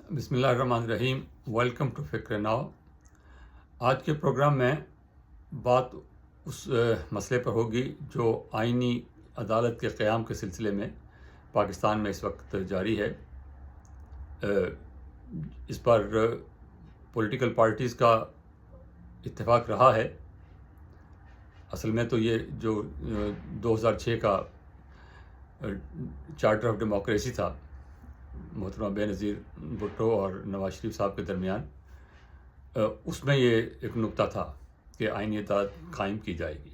بسم اللہ الرحمن الرحیم. ویلکم ٹو فکر ناؤ. آج کے پروگرام میں بات اس مسئلے پر ہوگی جو آئینی عدالت کے قیام کے سلسلے میں پاکستان میں اس وقت جاری ہے. اس پر پولیٹیکل پارٹیز کا اتفاق رہا ہے. اصل میں تو یہ جو 2006 کا چارٹر آف ڈیموکریسی تھا محترمہ بے نظیر بھٹو اور نواز شریف صاحب کے درمیان، اس میں یہ ایک نکتہ تھا کہ آئینی عدالت قائم کی جائے گی.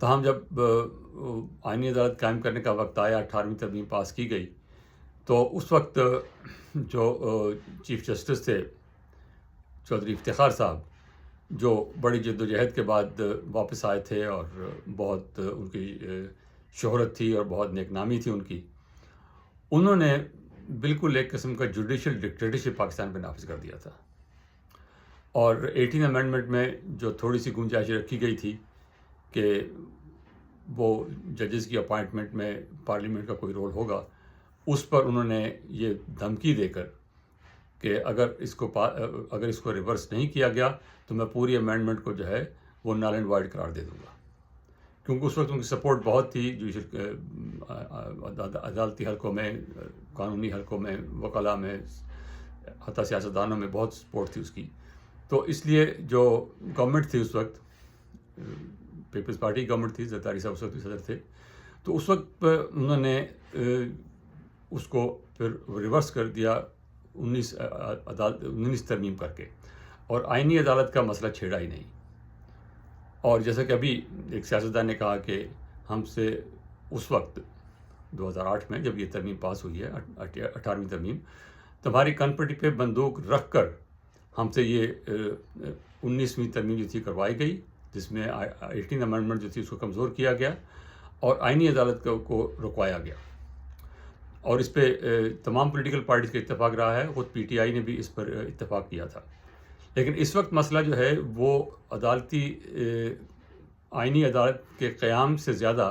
تاہم جب آئینی عدالت قائم کرنے کا وقت آیا، 18ویں ترمیم پاس کی گئی، تو اس وقت جو چیف جسٹس تھے چودھری افتخار صاحب، جو بڑی جد و جہد کے بعد واپس آئے تھے اور بہت ان کی شہرت تھی اور بہت نیک نامی تھی ان کی، انہوں نے بالکل ایک قسم کا جوڈیشل ڈکٹیٹرشپ پاکستان پہ نافذ کر دیا تھا. اور 18 امینڈمنٹ میں جو تھوڑی سی گنجائش رکھی گئی تھی کہ وہ ججز کی اپائنٹمنٹ میں پارلیمنٹ کا کوئی رول ہوگا، اس پر انہوں نے یہ دھمکی دے کر کہ اگر اس کو ریورس نہیں کیا گیا تو میں پوری امینڈمنٹ کو جو ہے وہ نل اینڈ وائڈ قرار دے دوں گا. کیونکہ اس وقت ان کی سپورٹ بہت تھی عدالتی حلقوں میں، قانونی حلقوں میں، وکلاء میں، حتیٰ سیاستدانوں میں بہت سپورٹ تھی اس کی. تو اس لیے جو گورنمنٹ تھی اس وقت، پیپلز پارٹی گورنمنٹ تھی، زرداری صاحب اس وقت صدر تھے، تو اس وقت انہوں نے اس کو پھر ریورس کر دیا 19 ترمیم کر کے، اور آئینی عدالت کا مسئلہ چھیڑا ہی نہیں. اور جیسا کہ ابھی ایک سیاستدان نے کہا کہ ہم سے اس وقت 2008 میں جب یہ ترمیم پاس ہوئی ہے 18ویں ترمیم، تمہاری کنپٹی پہ بندوق رکھ کر ہم سے یہ 19ویں ترمیم جو تھی کروائی گئی، جس میں 18 امینڈمنٹ جو تھی اس کو کمزور کیا گیا اور آئینی عدالت کو رکوایا گیا. اور اس پہ تمام پولیٹیکل پارٹیز کا اتفاق رہا ہے. خود پی ٹی آئی نے بھی اس پر اتفاق کیا تھا. لیکن اس وقت مسئلہ جو ہے وہ آئینی عدالت کے قیام سے زیادہ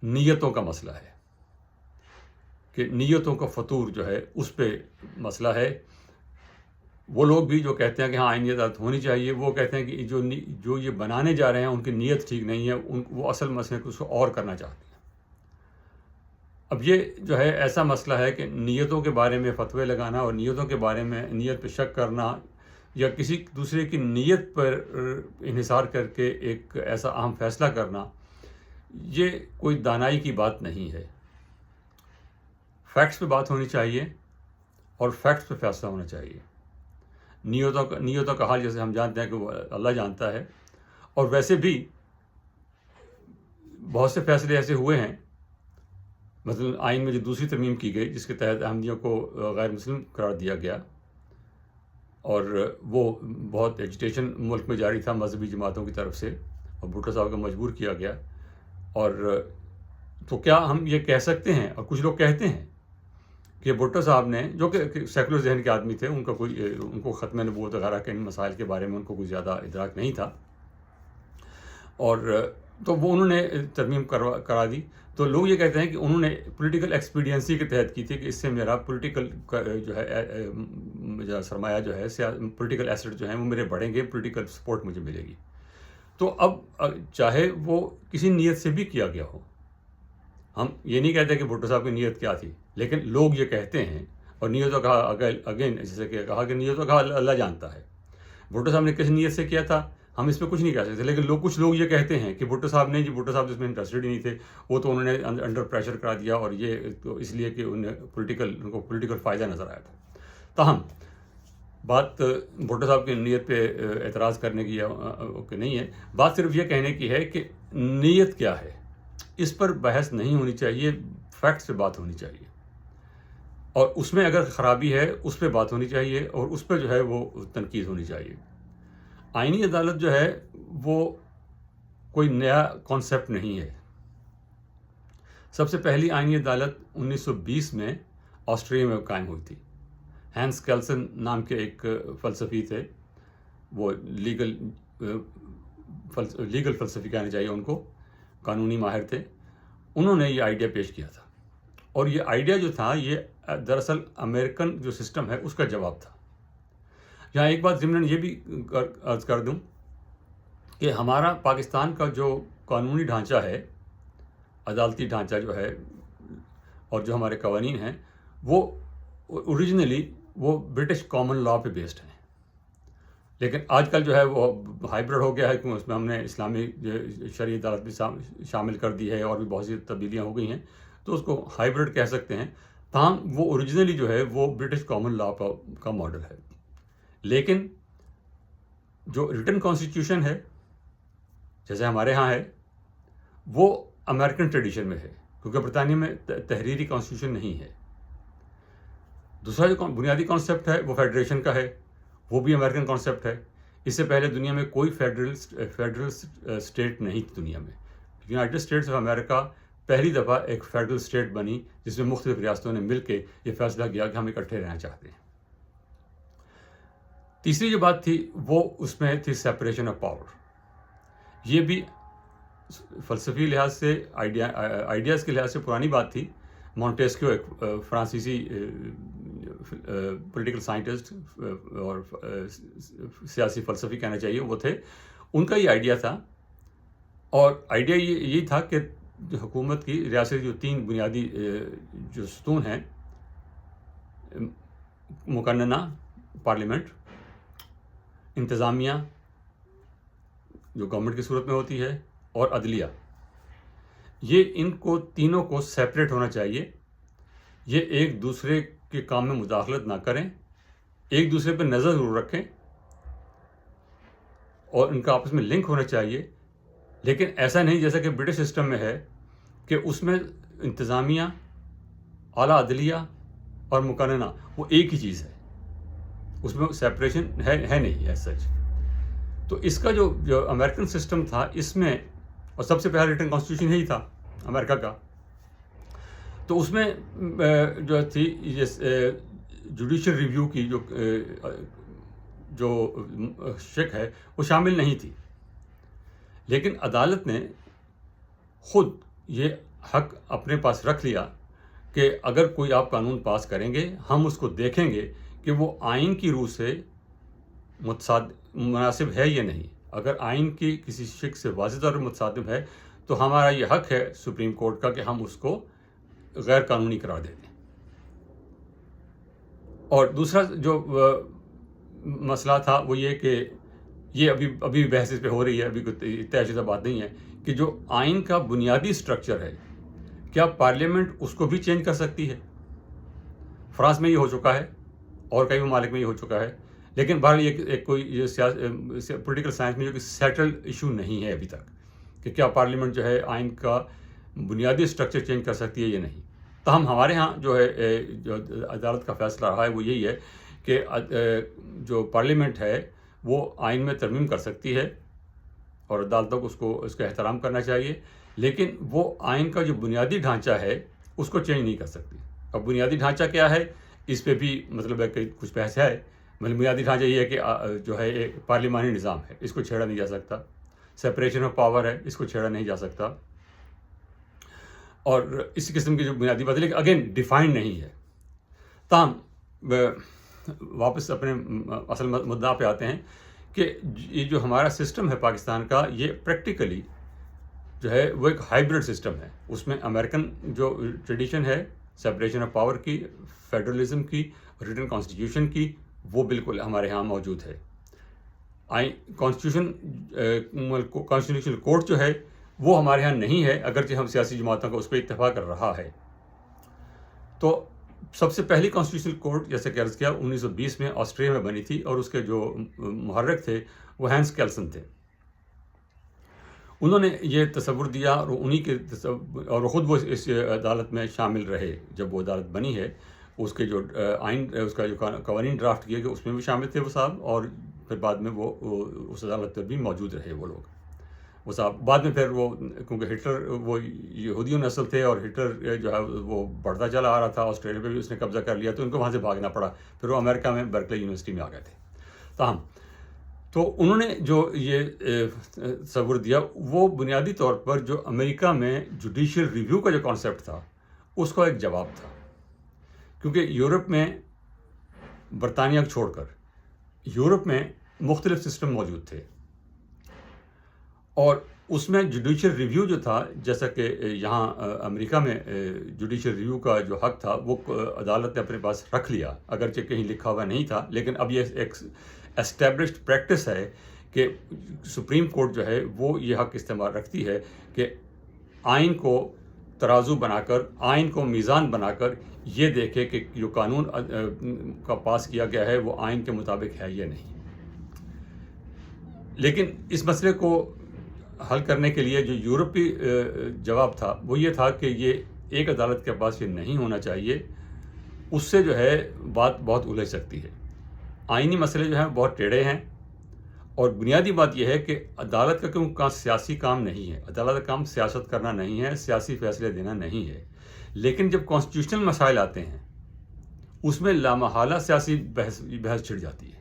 نیتوں کا مسئلہ ہے، کہ نیتوں کا فطور جو ہے اس پہ مسئلہ ہے. وہ لوگ بھی جو کہتے ہیں کہ ہاں آئینی عدالت ہونی چاہیے، وہ کہتے ہیں کہ جو یہ بنانے جا رہے ہیں ان کی نیت ٹھیک نہیں ہے، وہ اصل مسئلے کو اس کو اور کرنا چاہتے ہیں. اب یہ جو ہے ایسا مسئلہ ہے کہ نیتوں کے بارے میں فتوے لگانا اور نیتوں کے بارے میں نیت پہ شک کرنا یا کسی دوسرے کی نیت پر انحصار کر کے ایک ایسا اہم فیصلہ کرنا، یہ کوئی دانائی کی بات نہیں ہے. فیکٹس پہ بات ہونی چاہیے اور فیکٹس پہ فیصلہ ہونا چاہیے. نیتوں کا حال جیسے ہم جانتے ہیں کہ وہ اللہ جانتا ہے. اور ویسے بھی بہت سے فیصلے ایسے ہوئے ہیں، مثلا آئین میں جو دوسری ترمیم کی گئی جس کے تحت احمدیوں کو غیر مسلم قرار دیا گیا، اور وہ بہت ایجیٹیشن ملک میں جاری تھا مذہبی جماعتوں کی طرف سے، اور بھٹو صاحب کو مجبور کیا گیا. اور تو کیا ہم یہ کہہ سکتے ہیں، اور کچھ لوگ کہتے ہیں کہ بھٹو صاحب نے، جو کہ سیکولر ذہن کے آدمی تھے، ان کو ختم نبوت وغیرہ کے ان مسائل کے بارے میں ان کو کوئی زیادہ ادراک نہیں تھا، اور تو وہ انہوں نے ترمیم کرا دی. تو لوگ یہ کہتے ہیں کہ انہوں نے پولیٹیکل ایکسپیڈینسی کے تحت کی تھی کہ اس سے میرا پولیٹیکل جو ہے سرمایہ جو ہے، پولیٹیکل ایسٹ جو ہیں وہ میرے بڑھیں گے، پولیٹیکل سپورٹ مجھے ملے گی. تو اب چاہے وہ کسی نیت سے بھی کیا گیا ہو، ہم یہ نہیں کہتے کہ بھٹو صاحب کی نیت کیا تھی، لیکن لوگ یہ کہتے ہیں. اور نیتوں کا اگین جیسے کہ کہا کہ نیتوں کا اللہ جانتا ہے. بھٹو صاحب نے کس نیت سے کیا تھا ہم اس پہ کچھ نہیں کہہ سکتے، لیکن کچھ لوگ یہ کہتے ہیں کہ بھٹو صاحب اس میں انٹرسٹڈ ہی نہیں تھے، وہ تو انہوں نے انڈر پریشر کرا دیا، اور یہ تو اس لیے کہ ان کو پولیٹیکل فائدہ نظر آیا تھا. تاہم بات بھٹو صاحب کی نیت پہ اعتراض کرنے کی نہیں ہے، بات صرف یہ کہنے کی ہے کہ نیت کیا ہے، اس پر بحث نہیں ہونی چاہیے، فیکٹس پہ بات ہونی چاہیے. اور اس میں اگر خرابی ہے اس پہ بات ہونی چاہیے، اور اس پہ جو ہے وہ تنقید ہونی چاہیے. آئینی عدالت جو ہے وہ کوئی نیا کانسیپٹ نہیں ہے. سب سے پہلی آئینی عدالت 1920 میں آسٹریلیا میں قائم ہوئی تھی. ہینس کیلسن نام کے ایک فلسفی تھے، وہ لیگل فلسفی کہنا چاہیے ان کو، قانونی ماہر تھے. انہوں نے یہ آئیڈیا پیش کیا تھا، اور یہ آئیڈیا جو تھا یہ دراصل امریکن جو سسٹم ہے اس کا جواب تھا. یہاں ایک بات ضمن یہ بھی عرض کر دوں کہ ہمارا پاکستان کا جو قانونی ڈھانچہ ہے، عدالتی ڈھانچہ جو ہے اور جو ہمارے قوانین ہیں، وہ اوریجنلی وہ برٹش کامن لا پہ بیسڈ ہیں. لیکن آج کل جو ہے وہ ہائبرڈ ہو گیا ہے، کیونکہ اس میں ہم نے اسلامی شرعی عدالت بھی شامل کر دی ہے اور بھی بہت سی تبدیلیاں ہو گئی ہیں، تو اس کو ہائبرڈ کہہ سکتے ہیں. تاہم وہ اوریجنلی جو ہے وہ برٹش کامن لا کا ماڈل ہے. لیکن جو ریٹن کانسٹیٹیوشن ہے جیسے ہمارے ہاں ہے، وہ امریکن ٹریڈیشن میں ہے، کیونکہ برطانیہ میں تحریری کانسٹیٹیوشن نہیں ہے. دوسرا جو بنیادی کانسیپٹ ہے وہ فیڈریشن کا ہے، وہ بھی امریکن کانسیپٹ ہے. اس سے پہلے دنیا میں کوئی فیڈرل اسٹیٹ نہیں تھی دنیا میں. یونائٹڈ اسٹیٹس آف امریکہ پہلی دفعہ ایک فیڈرل اسٹیٹ بنی جس میں مختلف ریاستوں نے مل کے یہ فیصلہ کیا کہ ہم اکٹھے رہنا چاہتے ہیں. تیسری جو بات تھی وہ اس میں تھی سیپریشن آف پاور. یہ بھی فلسفی لحاظ سے آئیڈیاز کے لحاظ سے پرانی بات تھی. مونٹیسکیو ایک فرانسیسی پولیٹیکل سائنٹسٹ اور سیاسی فلسفی کہنا چاہیے وہ تھے. ان کا یہ آئیڈیا تھا، اور آئیڈیا یہی تھا کہ حکومت کی ریاست جو 3 بنیادی جو ستون ہیں، مقننہ پارلیمنٹ، انتظامیہ جو گورنمنٹ کی صورت میں ہوتی ہے، اور عدلیہ، یہ ان کو تینوں کو سیپریٹ ہونا چاہیے. یہ ایک دوسرے کے کام میں مداخلت نہ کریں، ایک دوسرے پہ نظر ضرور رکھیں، اور ان کا آپس میں لنک ہونا چاہیے. لیکن ایسا نہیں جیسا کہ برٹش سسٹم میں ہے کہ اس میں انتظامیہ، اعلیٰ عدلیہ اور مقننہ وہ ایک ہی چیز ہے، اس میں سیپریشن ہے نہیں ایز سچ. تو اس کا جو امریکن سسٹم تھا، اس میں، اور سب سے پہلا ریٹن کانسٹیٹیوشن یہی تھا امریکہ کا، تو اس میں جو تھی جوڈیشل ریویو کی جو شک ہے وہ شامل نہیں تھی. لیکن عدالت نے خود یہ حق اپنے پاس رکھ لیا کہ اگر کوئی آپ قانون پاس کریں گے، ہم اس کو دیکھیں گے کہ وہ آئین کی روح سے مناسب ہے یا نہیں. اگر آئین کی کسی شک سے واضح طور پر متصادم ہے تو ہمارا یہ حق ہے سپریم کورٹ کا کہ ہم اس کو غیر قانونی قرار دے دیں. اور دوسرا جو مسئلہ تھا وہ یہ کہ یہ ابھی بحث اس پہ ہو رہی ہے، ابھی کوئی طے شدہ بات نہیں ہے کہ جو آئین کا بنیادی سٹرکچر ہے، کیا پارلیمنٹ اس کو بھی چینج کر سکتی ہے؟ فرانس میں یہ ہو چکا ہے اور کئی ممالک میں یہ ہو چکا ہے. لیکن بہرحال ایک کوئی پولیٹیکل سائنس میں جو کہ سیٹل ایشو نہیں ہے ابھی تک کہ کیا پارلیمنٹ جو ہے آئین کا بنیادی سٹرکچر چینج کر سکتی ہے یا نہیں. تاہم ہمارے ہاں جو ہے جو عدالت کا فیصلہ رہا ہے وہ یہی ہے کہ جو پارلیمنٹ ہے وہ آئین میں ترمیم کر سکتی ہے اور عدالتوں کو اس کا احترام کرنا چاہیے، لیکن وہ آئین کا جو بنیادی ڈھانچہ ہے اس کو چینج نہیں کر سکتی. اب بنیادی ڈھانچہ کیا ہے اس پہ بھی مطلب ہے کہ کچھ بحث ہے. بنیادی ڈھانچہ یہ ہے کہ جو ہے ایک پارلیمانی نظام ہے، اس کو چھیڑا نہیں جا سکتا. سیپریشن آف پاور ہے، اس کو چھیڑا نہیں جا سکتا. اور اسی قسم کی جو بنیادی بات ہے، لیکن اگین ڈیفائنڈ نہیں ہے. تاہم واپس اپنے اصل مدعا پہ آتے ہیں کہ یہ جو ہمارا سسٹم ہے پاکستان کا، یہ پریکٹیکلی جو ہے وہ ایک ہائبرڈ سسٹم ہے. اس میں امریکن جو ٹریڈیشن ہے سیپریشن آف پاور کی، فیڈرلزم کی، ریٹن کانسٹیٹیوشن کی، وہ بالکل ہمارے ہاں موجود ہے. کانسٹیٹیوشنل کورٹ جو ہے وہ ہمارے ہاں نہیں ہے، اگرچہ ہم سیاسی جماعتوں کا اس پہ اتفاق کر رہا ہے. تو سب سے پہلی کانسٹیٹیوشنل کورٹ جیسے کہ عرض کیا 1920 میں آسٹریلیا میں بنی تھی، اور اس کے جو محرک تھے وہ ہینس کیلسن تھے. انہوں نے یہ تصور دیا اور انہی کے اور خود وہ اس عدالت میں شامل رہے. جب وہ عدالت بنی ہے اس کے جو آئین، اس کا جو قوانین ڈرافٹ کیے گئے اس میں بھی شامل تھے وہ صاحب، اور پھر بعد میں وہ اس عدالت پر بھی موجود رہے وہ لوگ. وہ صاحب بعد میں پھر وہ کیونکہ ہٹلر وہ یہودیوں نسل تھے اور ہٹلر جو ہے وہ بڑھتا چلا آ رہا تھا، آسٹریلیا پہ بھی اس نے قبضہ کر لیا تو ان کو وہاں سے بھاگنا پڑا. پھر وہ امریکہ میں برکلے یونیورسٹی میں آ گئے تھے. تاہم تو انہوں نے جو یہ تصور دیا وہ بنیادی طور پر جو امریکہ میں جوڈیشل ریویو کا جو کانسیپٹ تھا اس کا ایک جواب تھا. کیونکہ یورپ میں برطانیہ کو چھوڑ کر یورپ میں مختلف سسٹم موجود تھے، اور اس میں جوڈیشل ریویو جو تھا، جیسا کہ یہاں امریکہ میں جوڈیشل ریویو کا جو حق تھا وہ عدالت نے اپنے پاس رکھ لیا، اگرچہ کہیں لکھا ہوا نہیں تھا، لیکن اب یہ ایک اسٹیبلشڈ پریکٹس ہے کہ سپریم کورٹ جو ہے وہ یہ حق استعمال رکھتی ہے کہ آئین کو ترازو بنا کر، آئین کو میزان بنا کر یہ دیکھے کہ جو قانون کا پاس کیا گیا ہے وہ آئین کے مطابق ہے یا نہیں۔ لیکن اس مسئلے کو حل کرنے کے لیے جو یورپی جواب تھا وہ یہ تھا کہ یہ ایک عدالت کے پاس یہ نہیں ہونا چاہیے، اس سے جو ہے بات بہت الجھ سکتی ہے۔ آئینی مسئلے جو ہیں بہت ٹیڑھے ہیں، اور بنیادی بات یہ ہے کہ عدالت کا کیوں سیاسی کام نہیں ہے، عدالت کا کام سیاست کرنا نہیں ہے، سیاسی فیصلے دینا نہیں ہے، لیکن جب کانسٹیٹیوشنل مسائل آتے ہیں اس میں لامحالہ سیاسی بحث چھڑ جاتی ہے،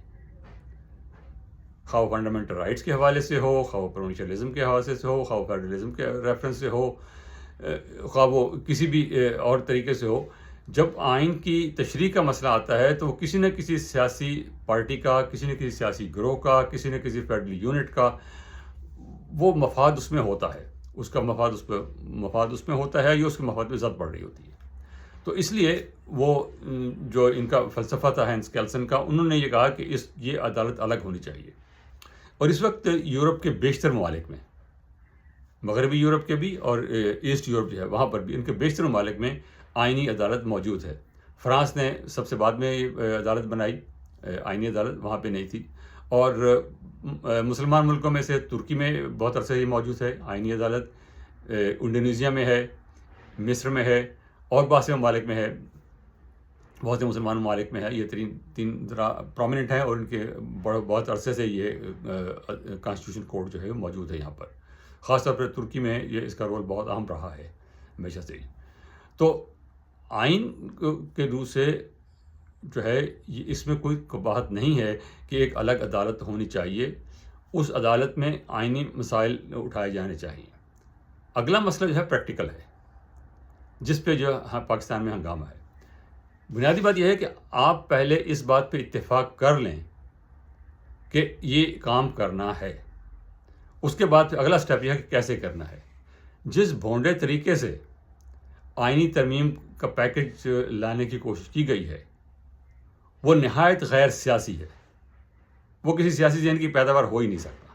خواہ فنڈامنٹل رائٹس کے حوالے سے ہو، خواہ پروونشلزم کے حوالے سے ہو، خواہ فیڈرلزم کے ریفرنس سے ہو، خواہ وہ کسی بھی اور طریقے سے ہو۔ جب آئین کی تشریح کا مسئلہ آتا ہے تو وہ کسی نہ کسی سیاسی پارٹی کا، کسی نہ کسی سیاسی گروہ کا، کسی نہ کسی فیڈرل یونٹ کا وہ مفاد اس میں ہوتا ہے، اس کا مفاد اس میں ہوتا ہے، یا اس کے مفاد میں زد پڑ رہی ہوتی ہے۔ تو اس لیے وہ جو ان کا فلسفہ تھا ہینس کیلسن کا، انہوں نے یہ کہا کہ یہ عدالت الگ ہونی چاہیے۔ اور اس وقت یورپ کے بیشتر ممالک میں، مغربی یورپ کے بھی اور ایسٹ یورپ جو ہے وہاں پر بھی، ان کے بیشتر ممالک میں آئینی عدالت موجود ہے۔ فرانس نے سب سے بعد میں عدالت بنائی، آئینی عدالت وہاں پہ نہیں تھی، اور مسلمان ملکوں میں سے ترکی میں بہت عرصے سے موجود ہے آئینی عدالت، انڈونیزیا میں ہے، مصر میں ہے، اور بہت سے ممالک میں ہے، بہت سے مسلمان ممالک میں ہے۔ یہ تین پرومیننٹ ہیں، اور ان کے بہت عرصے سے یہ کانسٹیٹیوشن کورٹ جو ہے موجود ہے یہاں پر، خاص طور پر ترکی میں یہ اس کا رول بہت اہم رہا ہے ہمیشہ سے ہی۔ تو آئین کے روح سے جو ہے اس میں کوئی بات نہیں ہے کہ ایک الگ عدالت ہونی چاہیے، اس عدالت میں آئینی مسائل اٹھائے جانے چاہیے۔ اگلا مسئلہ جو ہے پریکٹیکل ہے، جس پہ جو پاکستان میں ہنگامہ ہے۔ بنیادی بات یہ ہے کہ آپ پہلے اس بات پہ اتفاق کر لیں کہ یہ کام کرنا ہے، اس کے بعد اگلا سٹیپ یہ ہے کہ کیسے کرنا ہے۔ جس بھونڈے طریقے سے آئینی ترمیم کا پیکج لانے کی کوشش کی گئی ہے وہ نہایت غیر سیاسی ہے، وہ کسی سیاسی ذہن کی پیداوار ہو ہی نہیں سکتا۔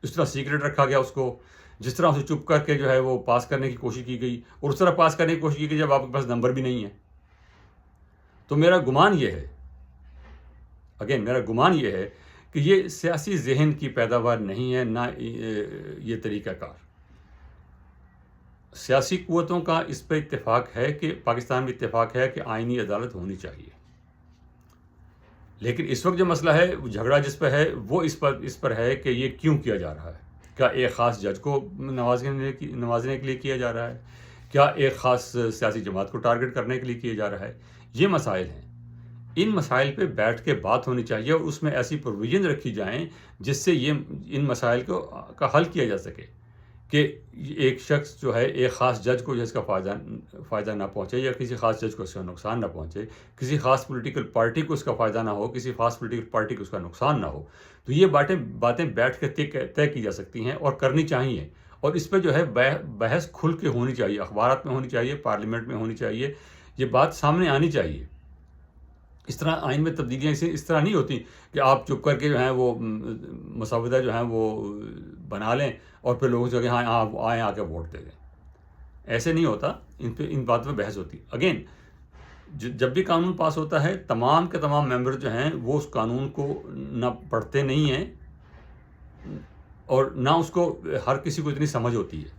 اس طرح سیکرٹ رکھا گیا اس کو، جس طرح اسے چپ کر کے جو ہے وہ پاس کرنے کی کوشش کی گئی، اور اس طرح پاس کرنے کی کوشش کی گئی جب آپ کے پاس نمبر بھی نہیں ہے۔ تو میرا گمان یہ ہے کہ یہ سیاسی ذہن کی پیداوار نہیں ہے، نہ یہ طریقہ کار۔ سیاسی قوتوں کا اس پہ اتفاق ہے کہ پاکستان میں اتفاق ہے کہ آئینی عدالت ہونی چاہیے، لیکن اس وقت جو مسئلہ ہے، جھگڑا جس پہ ہے وہ اس پر ہے کہ یہ کیوں کیا جا رہا ہے۔ کیا ایک خاص جج کو نوازنے کے لیے کیا جا رہا ہے؟ کیا ایک خاص سیاسی جماعت کو ٹارگٹ کرنے کے لیے کیا جا رہا ہے؟ یہ مسائل ہیں، ان مسائل پہ بیٹھ کے بات ہونی چاہیے، اور اس میں ایسی پروویژن رکھی جائیں جس سے ان مسائل کا حل کیا جا سکے، کہ ایک شخص جو ہے ایک خاص جج کو جس کا فائدہ نہ پہنچے، یا کسی خاص جج کو اس کا نقصان نہ پہنچے، کسی خاص پولیٹیکل پارٹی کو اس کا فائدہ نہ ہو، کسی خاص پولیٹیکل پارٹی کو اس کا نقصان نہ ہو۔ تو یہ باتیں بیٹھ کے طے کی جا سکتی ہیں اور کرنی چاہیے، اور اس پہ جو ہے بحث کھل کے ہونی چاہیے، اخبارات میں ہونی چاہیے، پارلیمنٹ میں ہونی چاہیے، یہ بات سامنے آنی چاہیے۔ اس طرح آئین میں تبدیلیاں اس طرح نہیں ہوتی کہ آپ چپ کر کے جو ہیں وہ مسودہ جو ہیں وہ بنا لیں اور پھر لوگوں سے کہ ہاں آئیں آ کے ووٹ دے دیں۔ ایسے نہیں ہوتا، ان باتوں پہ بحث ہوتی۔ اگین جب بھی قانون پاس ہوتا ہے تمام کے تمام ممبر جو ہیں وہ اس قانون کو نہ پڑھتے نہیں ہیں، اور نہ اس کو ہر کسی کو اتنی سمجھ ہوتی ہے،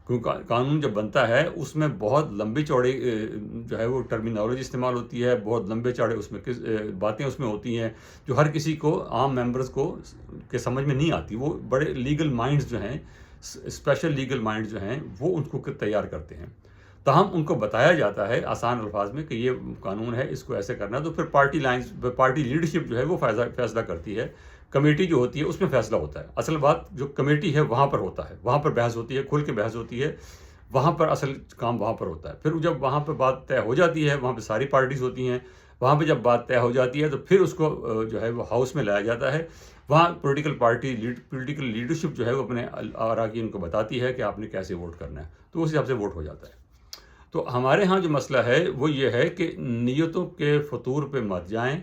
کیونکہ قانون جب بنتا ہے اس میں بہت لمبی چوڑی جو ہے وہ ٹرمینالوجی استعمال ہوتی ہے، بہت لمبے چوڑے اس میں باتیں اس میں ہوتی ہیں جو ہر کسی کو، عام ممبرز کو کے سمجھ میں نہیں آتی۔ وہ بڑے لیگل مائنڈز جو ہیں، اسپیشل لیگل مائنڈز جو ہیں وہ ان کو تیار کرتے ہیں، تاہم ان کو بتایا جاتا ہے آسان الفاظ میں کہ یہ قانون ہے، اس کو ایسے کرنا ہے۔ تو پھر پارٹی لیڈرشپ جو ہے وہ فیصلہ کرتی ہے، کمیٹی جو ہوتی ہے اس میں فیصلہ ہوتا ہے۔ اصل بات جو کمیٹی ہے وہاں پر ہوتا ہے، وہاں پر بحث ہوتی ہے، کھل کے بحث ہوتی ہے، وہاں پر اصل کام وہاں پر ہوتا ہے. پھر جب وہاں پہ بات طے ہو جاتی ہے، وہاں پہ ساری پارٹیز ہوتی ہیں، وہاں پہ جب بات طے ہو جاتی ہے تو پھر اس کو جو ہے وہ ہاؤس میں لایا جاتا ہے. وہاں پولیٹیکل لیڈرشپ جو ہے وہ اپنے اراکین کو بتاتی ہے کہ آپ نے کیسے ووٹ کرنا ہے، تو اس حساب سے ووٹ ہو جاتا ہے. تو ہمارے ہاں جو مسئلہ ہے وہ یہ ہے کہ نیتوں کے فطور پہ مت جائیں،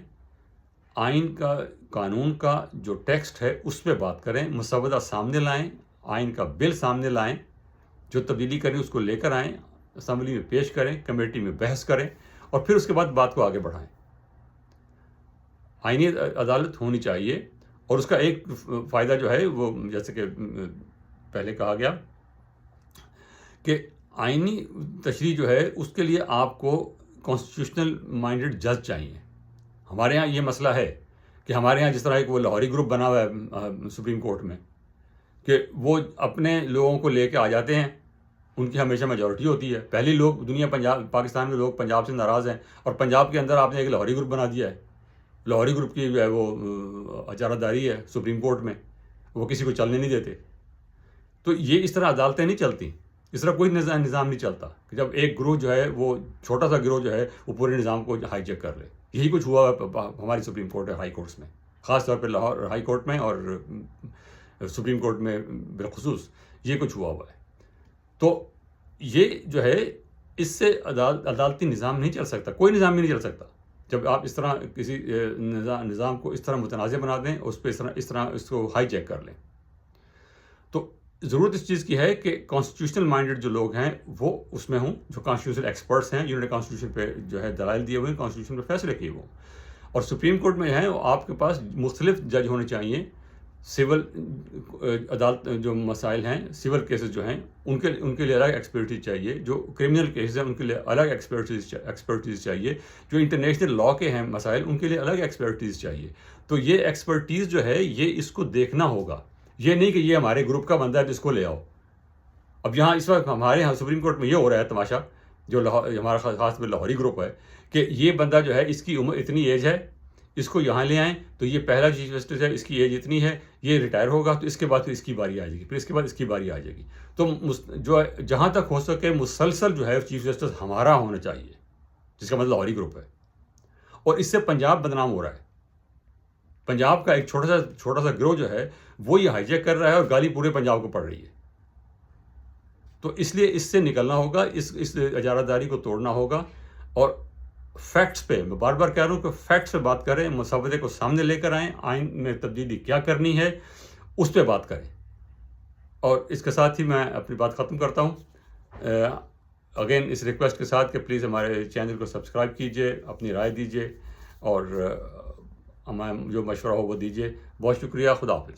آئین کا، قانون کا جو ٹیکسٹ ہے اس پہ بات کریں، مسودہ سامنے لائیں، آئین کا بل سامنے لائیں، جو تبدیلی کریں اس کو لے کر آئیں، اسمبلی میں پیش کریں، کمیٹی میں بحث کریں، اور پھر اس کے بعد بات کو آگے بڑھائیں. آئینی عدالت ہونی چاہیے، اور اس کا ایک فائدہ جو ہے وہ جیسے کہ پہلے کہا گیا کہ آئینی تشریح جو ہے اس کے لیے آپ کو کانسٹیٹیوشنل مائنڈڈ جج چاہیے. ہمارے ہاں یہ مسئلہ ہے کہ ہمارے ہاں جس طرح ایک وہ لاہوری گروپ بنا ہوا ہے سپریم کورٹ میں، کہ وہ اپنے لوگوں کو لے کے آ جاتے ہیں، ان کی ہمیشہ میجورٹی ہوتی ہے. پہلی لوگ دنیا پاکستان میں لوگ پنجاب سے ناراض ہیں، اور پنجاب کے اندر آپ نے ایک لاہوری گروپ بنا دیا ہے. لاہوری گروپ کی جو ہے وہ اجارہ داری ہے سپریم کورٹ میں، وہ کسی کو چلنے نہیں دیتے. تو یہ اس طرح عدالتیں نہیں چلتی، اس طرح کوئی نظام نہیں چلتا کہ جب ایک گروہ جو ہے وہ چھوٹا سا گروہ جو ہے وہ پورے نظام کو ہائی جیک کر لے. یہی کچھ ہوا ہے ہماری سپریم کورٹ ہائی کورٹس میں، خاص طور پہ لاہور ہائی کورٹ میں اور سپریم کورٹ میں بالخصوص یہ کچھ ہوا ہے. تو یہ جو ہے اس سے عدالتی نظام نہیں چل سکتا، کوئی نظام بھی نہیں چل سکتا جب آپ اس طرح کسی نظام کو اس طرح متنازع بنا دیں، اس پہ اس طرح اس کو ہائی جیک کر لیں. تو ضرورت اس چیز کی ہے کہ کانسٹیٹیوشنل مائنڈڈ جو لوگ ہیں وہ اس میں ہوں، جو کانسٹیٹیوشنل ایکسپرٹس ہیں، جنہوں نے کانسٹیٹیوشن پہ جو ہے دلائل دیے ہوئے ہیں، کانسٹیٹیوشن پہ فیصلے کیے ہوئے ہیں. اور سپریم کورٹ میں جو ہے آپ کے پاس مختلف جج ہونے چاہیے. سول عدالت جو مسائل ہیں، سول کیسز جو ہیں ان کے لیے الگ ایکسپرٹیز چاہیے، جو کرمنل کیسز ہیں ان کے لیے الگ ایکسپرٹیز چاہیے، جو انٹرنیشنل لا کے ہیں مسائل ان کے لیے الگ ایکسپرٹیز چاہیے. تو یہ ایکسپرٹیز جو ہے یہ اس کو دیکھنا ہوگا، یہ نہیں کہ یہ ہمارے گروپ کا بندہ ہے تو اس کو لے آؤ. اب یہاں اس وقت ہمارے یہاں سپریم کورٹ میں یہ ہو رہا ہے تماشا، جو ہمارا خاص میں لاہوری گروپ ہے، کہ یہ بندہ جو ہے اس کی عمر اتنی ایج ہے، اس کو یہاں لے آئیں تو یہ پہلا چیف جسٹس ہے، اس کی ایج اتنی ہے، یہ ریٹائر ہوگا تو اس کے بعد پھر اس کی باری آ جائے گی، پھر اس کے بعد اس کی باری آ جائے گی. تو جو جہاں تک ہو سکے مسلسل جو ہے چیف جسٹس ہمارا ہونا چاہیے، جس کا مطلب لاہوری گروپ ہے. اور اس سے پنجاب بدنام ہو رہا ہے. پنجاب کا ایک چھوٹا سا گروہ جو ہے وہ یہ ہائی جیک کر رہا ہے اور گالی پورے پنجاب کو پڑ رہی ہے. تو اس لیے اس سے نکلنا ہوگا، اس اجارہ داری کو توڑنا ہوگا، اور فیکٹس پہ میں بار بار کہہ رہا ہوں کہ فیکٹس پہ بات کریں، مسودے کو سامنے لے کر آئیں، آئین میں تبدیلی کیا کرنی ہے اس پہ بات کریں. اور اس کے ساتھ ہی میں اپنی بات ختم کرتا ہوں. اگین اس ریکویسٹ کے ساتھ کہ پلیز ہمارے چینل کو سبسکرائب کیجئے، اپنی رائے دیجئے، اور ہمیں جو مشورہ ہو وہ دیجئے. بہت شکریہ. خدا حافظ.